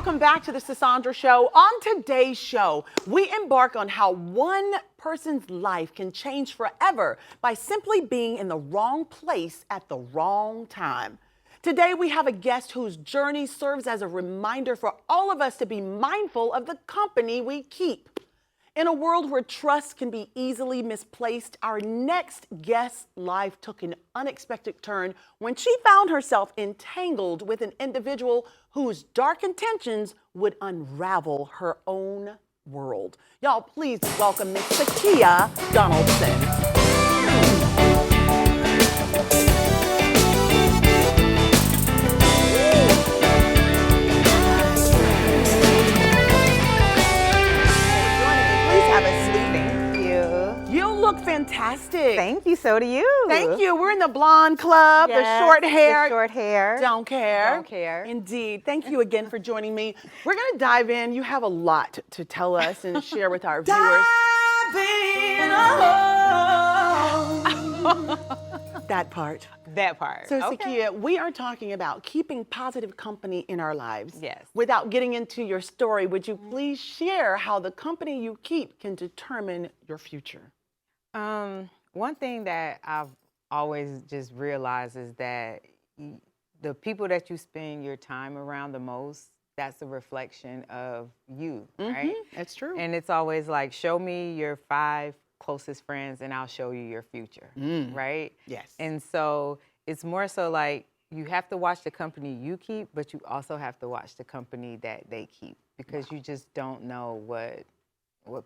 Welcome back to the Sisaundra Show. On today's show, we embark on how one person's life can change forever by simply being in the wrong place at the wrong time. Today, we have a guest whose journey serves as a reminder for all of us to be mindful of the company we keep. In a world where trust can be easily misplaced, our next guest's life took an unexpected turn when she found herself entangled with an individual whose dark intentions would unravel her own world. Y'all, please welcome Miss Sekeya Donaldson. Fantastic. Thank you. So do you. Thank you. We're in the blonde club, yes, the short hair. The short hair. Don't care. Don't care. Indeed. Thank you again for joining me. We're going to dive in. You have a lot to tell us and share with our viewers. That part. That part. So, okay. Sekeya, we are talking about keeping positive company in our lives. Yes. Without getting into your story, would you please share how the company you keep can determine your future? One thing that I've always just realized is that the people that you spend your time around the most, that's a reflection of you, right? That's true. And it's always like, show me your 5 closest friends and I'll show you your future, right? Yes. And so it's more so like you have to watch the company you keep, but you also have to watch the company that they keep because you just don't know what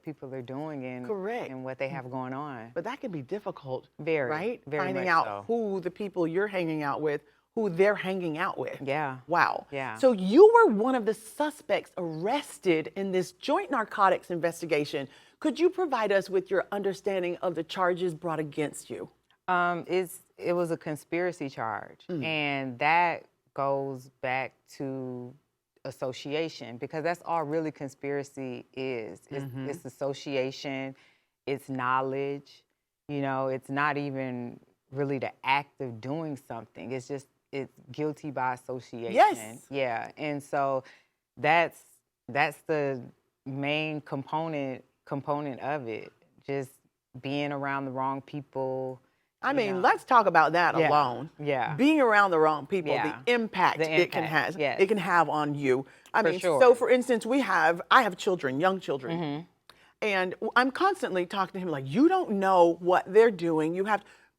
people are doing and what they have going on. But that can be difficult, very, right? Very Finding much out so. who the people you're hanging out with, who they're hanging out with. Yeah. Wow. Yeah. So you were one of the suspects arrested in this joint narcotics investigation. Could you provide us with your understanding of the charges brought against you? It was a conspiracy charge, and that goes back to association, because that's all really conspiracy is. It's association, it's knowledge, it's not even really the act of doing something. It's guilty by association. Yes. Yeah. And so that's the main component of it. Just being around the wrong people. I mean, let's talk about that alone. Yeah. Being around the wrong people, Yeah. the impact it can have on you. I mean, sure. so for instance, I have children, young children, and I'm constantly talking to him like, you don't know what they're doing.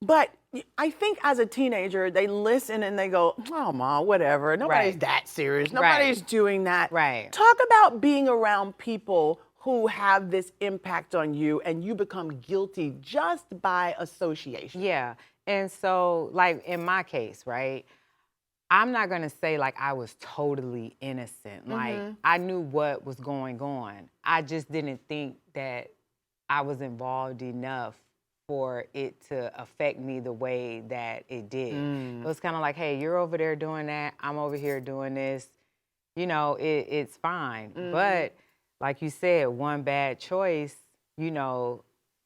But I think as a teenager, they listen and they go, oh, Ma, whatever. Nobody's that serious. Nobody's doing that. Right. Talk about being around people who have this impact on you and you become guilty just by association. Yeah. And so, like in my case, right, I'm not going to say like I was totally innocent. Like I knew what was going on. I just didn't think that I was involved enough for it to affect me the way that it did. It was kind of like, hey, you're over there doing that. I'm over here doing this. It's fine. But like you said, one bad choice,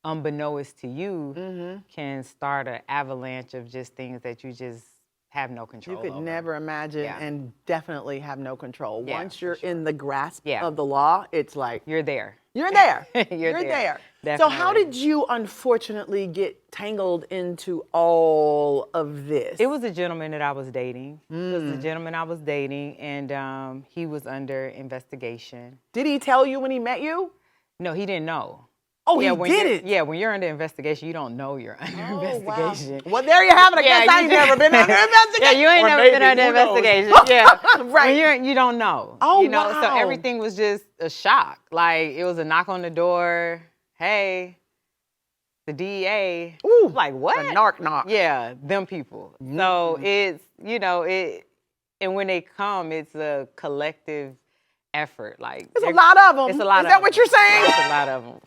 unbeknownst to you, can start an avalanche of just things that you just have no control over. You could never imagine and definitely have no control. Yeah, once you're sure. in the grasp of the law, it's like... You're there. You're there. You're there. So how did you unfortunately get tangled into all of this? It was a gentleman that I was dating. It was a gentleman I was dating, and he was under investigation. Did he tell you when he met you? No, he didn't know. Oh, he didn't? Yeah, when you're under investigation, you don't know you're under investigation. Wow. Well, there you have it. I guess I ain't never been under investigation. Yeah, you ain't never been under investigation. Yeah, right. You don't know. Oh, wow. So everything was just a shock. Like, it was a knock on the door. Hey, the DEA. Ooh, like, what? The narc knock. Yeah, them people. So it's, and when they come, it's a collective effort. Like, it's a lot of them. It's a lot of them. Is that what you're saying? It's a lot of them.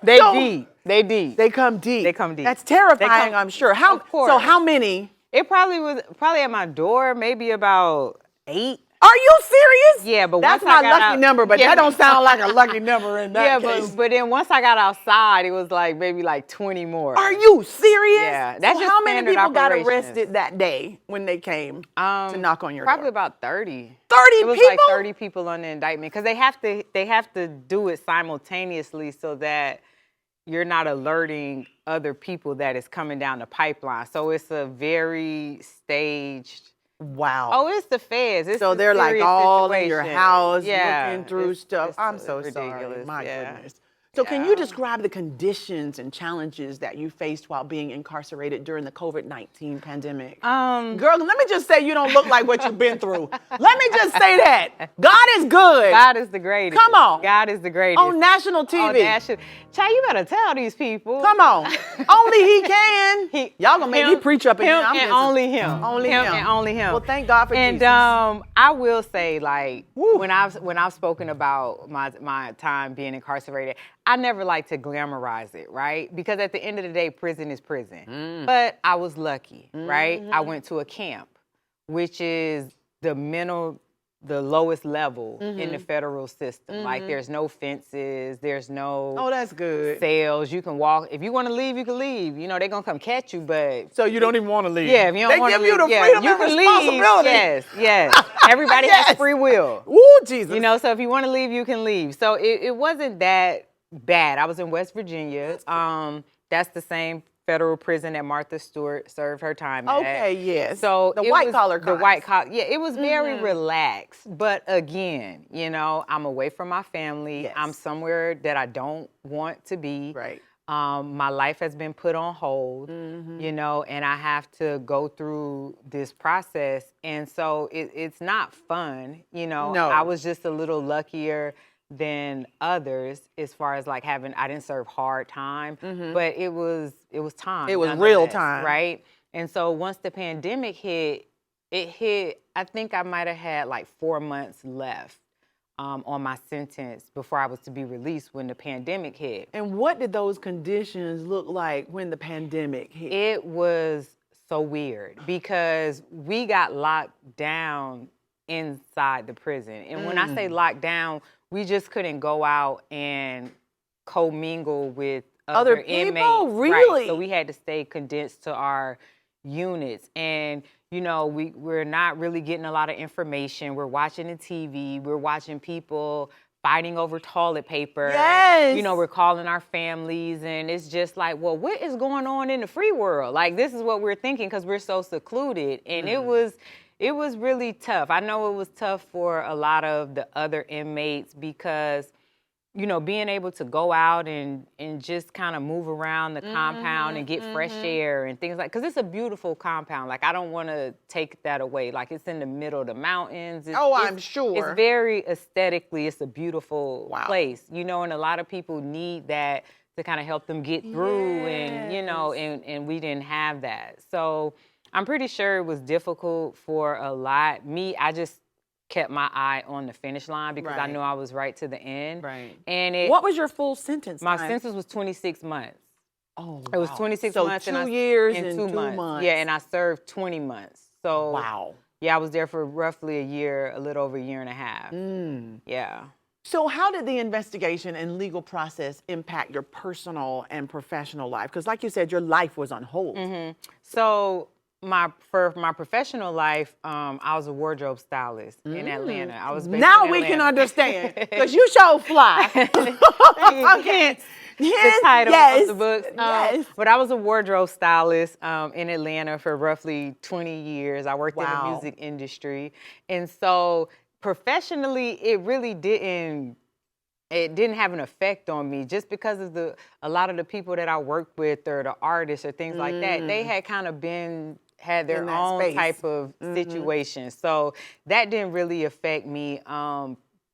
They deep. They come deep. They come deep. That's terrifying, I'm sure. Of course. So how many? It probably was at my door, maybe about 8. Are you serious? Yeah, but that's once I my got lucky out, number, but that don't sound like a lucky number in that case. but then once I got outside, it was like maybe like 20 more. Are you serious? Yeah, that's so just how many standard people got operations. arrested that day when they came to knock on your Probably door? about 30. 30 It was people? like 30 people on the indictment because they have to do it simultaneously so that you're not alerting other people that is coming down the pipeline. So it's a very staged. Wow. Oh, it's the feds. It's so a they're like serious all in your situation. house Yeah, looking through stuff. I'm so sorry. ridiculous. My Yeah. goodness. So can you describe the conditions and challenges that you faced while being incarcerated during the COVID-19 pandemic? Girl, let me just say you don't look like what you've been through. Let me just say that. God is good. God is the greatest. Come on. God is the greatest. On national TV. On national. Child, you better tell these people. Come on. Only he can. Y'all gonna make me preach up in here. Him and only him. Only him. And only him. Well, thank God for and, Jesus. I will say, like, when I've spoken about my time being incarcerated, I never like to glamorize it, right? Because at the end of the day, prison is prison. But I was lucky, right? I went to a camp, which is the lowest level in the federal system. Like, there's no fences, there's no that's good. cells. You can walk. If you want to leave, you can leave. You know, they're going to come catch you, but... So you don't even want to leave. Yeah, if you don't want to leave. They give you the freedom you and can responsibility. Leave. Yes. Everybody has free will. Ooh, Jesus. You know, so if you want to leave, you can leave. So it wasn't that bad. I was in West Virginia. That's the same federal prison that Martha Stewart served her time at. Okay, yes. So the white collar. Yeah, it was very relaxed. But again, you know, I'm away from my family. Yes. I'm somewhere that I don't want to be. Right. My life has been put on hold, you know, and I have to go through this process. And so it's not fun, you know. No. I was just a little luckier than others as far as like I didn't serve hard time, but it was time. It was real time. Right? And so once the pandemic hit, I think I might have had like 4 months left on my sentence before I was to be released when the pandemic hit. And what did those conditions look like when the pandemic hit? It was so weird because we got locked down inside the prison. And when I say locked down, we just couldn't go out and commingle with other inmates. People? Really? Right. So we had to stay condensed to our units. And, you know, we're not really getting a lot of information. We're watching the TV. We're watching people fighting over toilet paper. Yes. You know, we're calling our families. And it's just like, well, what is going on in the free world? Like, this is what we're thinking because we're so secluded. And it was really tough. I know it was tough for a lot of the other inmates because, you know, being able to go out and just kind of move around the compound and get fresh air and things like, because it's a beautiful compound. Like, I don't want to take that away. Like, it's in the middle of the mountains. I'm sure. It's very aesthetically, it's a beautiful place, you know, and a lot of people need that to kind of help them get through and, you know, and we didn't have that. So I'm pretty sure it was difficult for a lot. I just kept my eye on the finish line because I knew I was right to the end. Right. And what was your full sentence? My sentence was 26 months. Oh, wow. It was 26 so months. 2 years and and 2 months. months. Yeah, and I served 20 months. So wow. Yeah, I was there for roughly a year, a little over a year and a half. Yeah. So how did the investigation and legal process impact your personal and professional life? Because like you said, your life was on hold. So for my professional life, I was a wardrobe stylist in Atlanta. I was based now in we can Atlanta. understand because you so fly. Okay. The title of the book. Yes. But I was a wardrobe stylist in Atlanta for roughly 20 years. I worked in the music industry. And so professionally, it really didn't have an effect on me just because of a lot of the people that I worked with or the artists or things like that, they had kind of had their own space. type of situation. So that didn't really affect me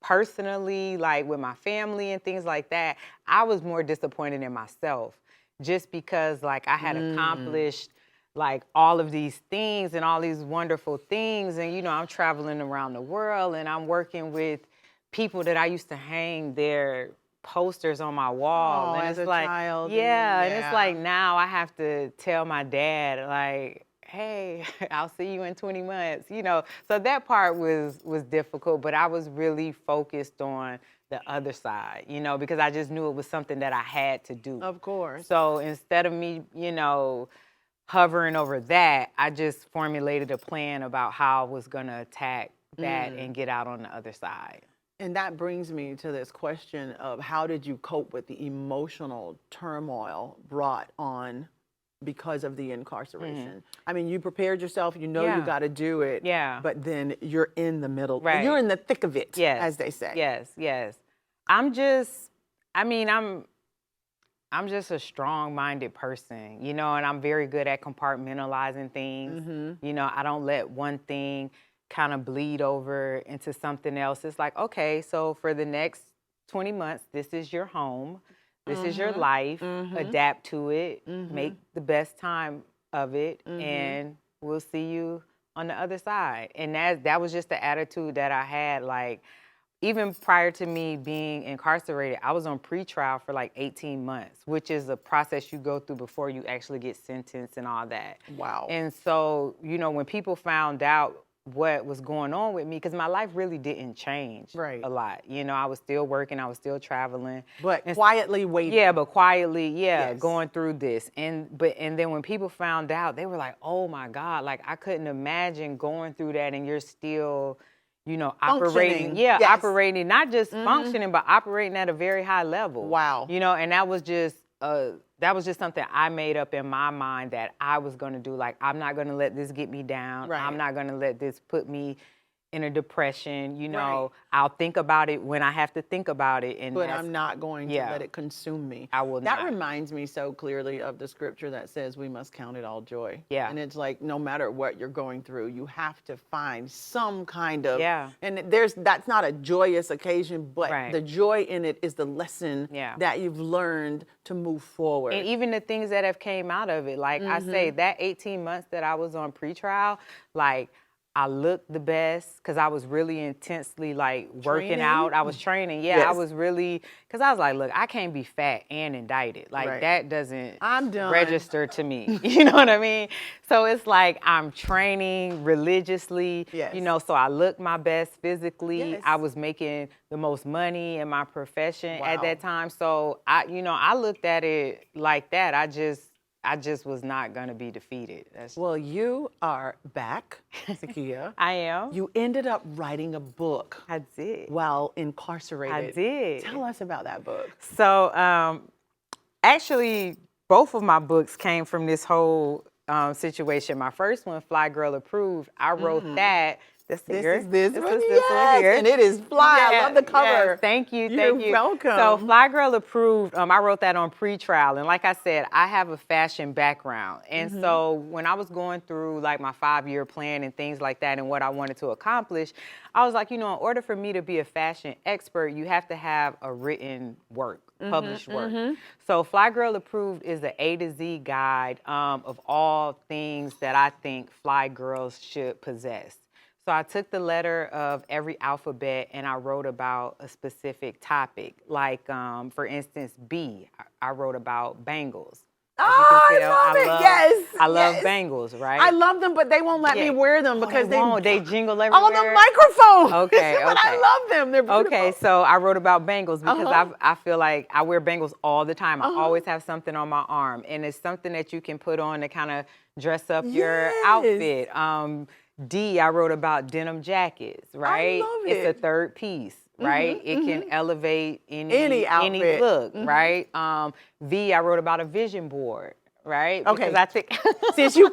personally, like with my family and things like that. I was more disappointed in myself just because like I had accomplished like all of these things and all these wonderful things. And, you know, I'm traveling around the world and I'm working with people that I used to hang their posters on my wall. And as it's a like, child. and it's like now I have to tell my dad, like, hey, I'll see you in 20 months, So that part was difficult, but I was really focused on the other side, because I just knew it was something that I had to do. Of course. So instead of me, hovering over that, I just formulated a plan about how I was going to attack that and get out on the other side. And that brings me to this question of how did you cope with the emotional turmoil brought on because of the incarceration? I mean, you prepared yourself, you got to do it, but then you're in the middle, you're in the thick of it, as they say. Yes. I'm just a strong-minded person, and I'm very good at compartmentalizing things. I don't let one thing kind of bleed over into something else. It's like, okay, so for the next 20 months, this is your home. This is your life. Adapt to it. Make the best time of it. And we'll see you on the other side. And that was just the attitude that I had. Like, even prior to me being incarcerated, I was on pretrial for like 18 months, which is a process you go through before you actually get sentenced and all that. Wow. And so, when people found out what was going on with me, because my life really didn't change a lot. I was still working, I was still traveling. But quietly waiting. Yeah, but quietly, going through this. And then when people found out, they were like, oh my God, like I couldn't imagine going through that and you're still operating, operating, not just functioning, but operating at a very high level. Wow. And that was just something I made up in my mind that I was going to do. Like, I'm not going to let this get me down. Right. I'm not going to let this put me in a depression. I'll think about it when I have to think about it. But I'm not going to let it consume me. I will not. That reminds me so clearly of the scripture that says we must count it all joy. Yeah. And it's like, no matter what you're going through, you have to find some kind of, and that's not a joyous occasion, but the joy in it is the lesson that you've learned to move forward. And even the things that have came out of it, like I say, that 18 months that I was on pretrial, like, I looked the best because I was really intensely working out. I was training. Yeah, I was really, because I was like, look, I can't be fat and indicted. Like that doesn't register to me. You know what I mean? So it's like I'm training religiously, so I look my best physically. I was making the most money in my profession at that time. So I looked at it like that. I just was not going to be defeated. Well, you are back, Sekeya. I am. You ended up writing a book. I did. While incarcerated. I did. Tell us about that book. So, actually, both of my books came from this whole situation. My first one, Fly Girl Approved, I wrote that. This one here. And it is fly. I love the cover. Yes. Thank you. You're welcome. So Fly Girl Approved, I wrote that on pretrial. And like I said, I have a fashion background. And so when I was going through like my 5-year plan and things like that and what I wanted to accomplish, I was like, in order for me to be a fashion expert, you have to have a written work. Published work. So Fly Girl Approved is the A to Z guide of all things that I think fly girls should possess. So I took the letter of every alphabet and I wrote about a specific topic. Like, for instance, B, I wrote about bangles. I love bangles, right? I love them, but they won't let me wear them because they jingle everywhere. On the microphone. Okay. But I love them. They're beautiful. Okay, so I wrote about bangles because I feel like I wear bangles all the time. I always have something on my arm, and it's something that you can put on to kind of dress up your outfit. D, I wrote about denim jackets, right? I love it. It's a third piece, right? It can elevate any outfit. Any look, right? V, I wrote about a vision board, right? Okay. Because I think since you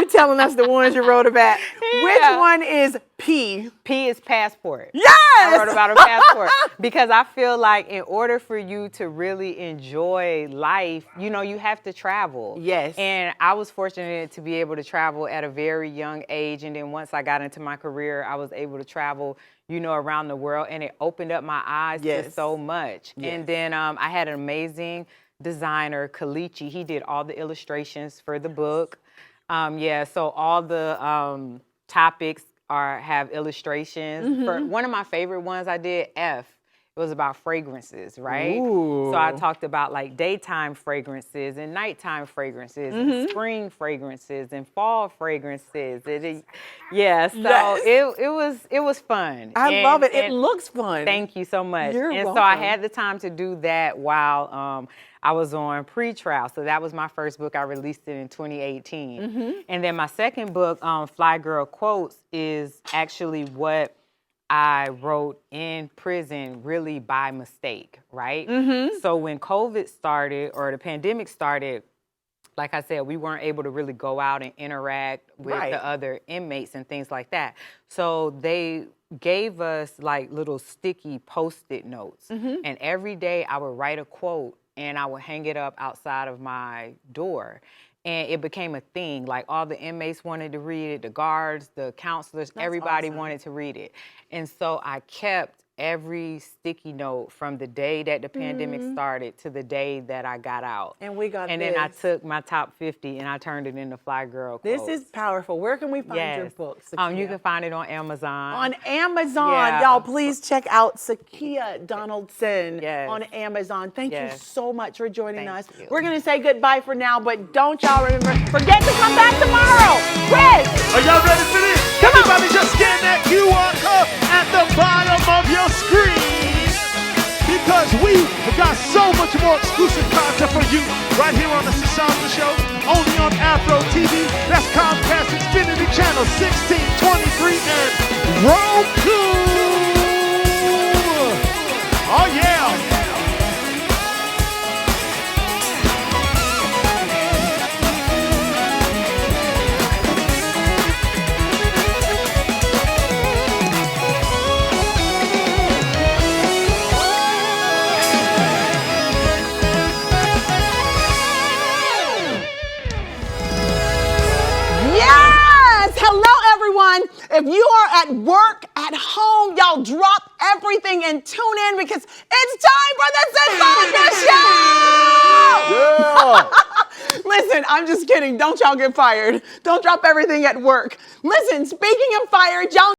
telling us the ones you wrote about. Yeah. Which one is P? P is passport. Yes! I wrote about a passport because I feel like in order for you to really enjoy life, you have to travel. Yes. And I was fortunate to be able to travel at a very young age. And then once I got into my career, I was able to travel, around the world. And it opened up my eyes to so much. Yes. And then I had an amazing designer, Kalichi. He did all the illustrations for the book. So all the topics have illustrations. For one of my favorite ones I did, F. it was about fragrances, right? Ooh. So I talked about like daytime fragrances and nighttime fragrances and spring fragrances and fall fragrances. Yeah, so Yes. it was fun. I love it. It looks fun. Thank you so much. You're and welcome. so I had the time to do that while I was on pre-trial. So that was my first book. I released it in 2018. And then my second book, Fly Girl Quotes, is actually what I wrote in prison really by mistake, right? So when COVID started or the pandemic started, like I said, we weren't able to really go out and interact with the other inmates and things like that. So they gave us like little sticky Post-it notes. And every day I would write a quote and I would hang it up outside of my door. And it became a thing. Like all the inmates wanted to read it, the guards, the counselors, everybody wanted to read it. And so I kept every sticky note from the day that the pandemic started to the day that I got out. And we got And then I took my top 50 and I turned it into Fly Girl Quotes. This is powerful. Where can we find your books, Sekeya? You can find it on Amazon. On Amazon. Y'all, please check out Sekeya Donaldson on Amazon. Thank you so much for joining us. We're going to say goodbye for now, but don't y'all forget to come back tomorrow. Chris! Are y'all ready for this? Come on. Everybody just scan that QR code at the bottom of your screen, because we have got so much more exclusive content for you right here on the Sisaundra Show, only on Afro TV. That's Comcast Xfinity Channel 16, 23, and Roku. Oh yeah. If you are at work, at home, y'all drop everything and tune in because it's time for the Sisaundra Show! Yeah! Listen, I'm just kidding. Don't y'all get fired. Don't drop everything at work. Listen, speaking of fired, y'all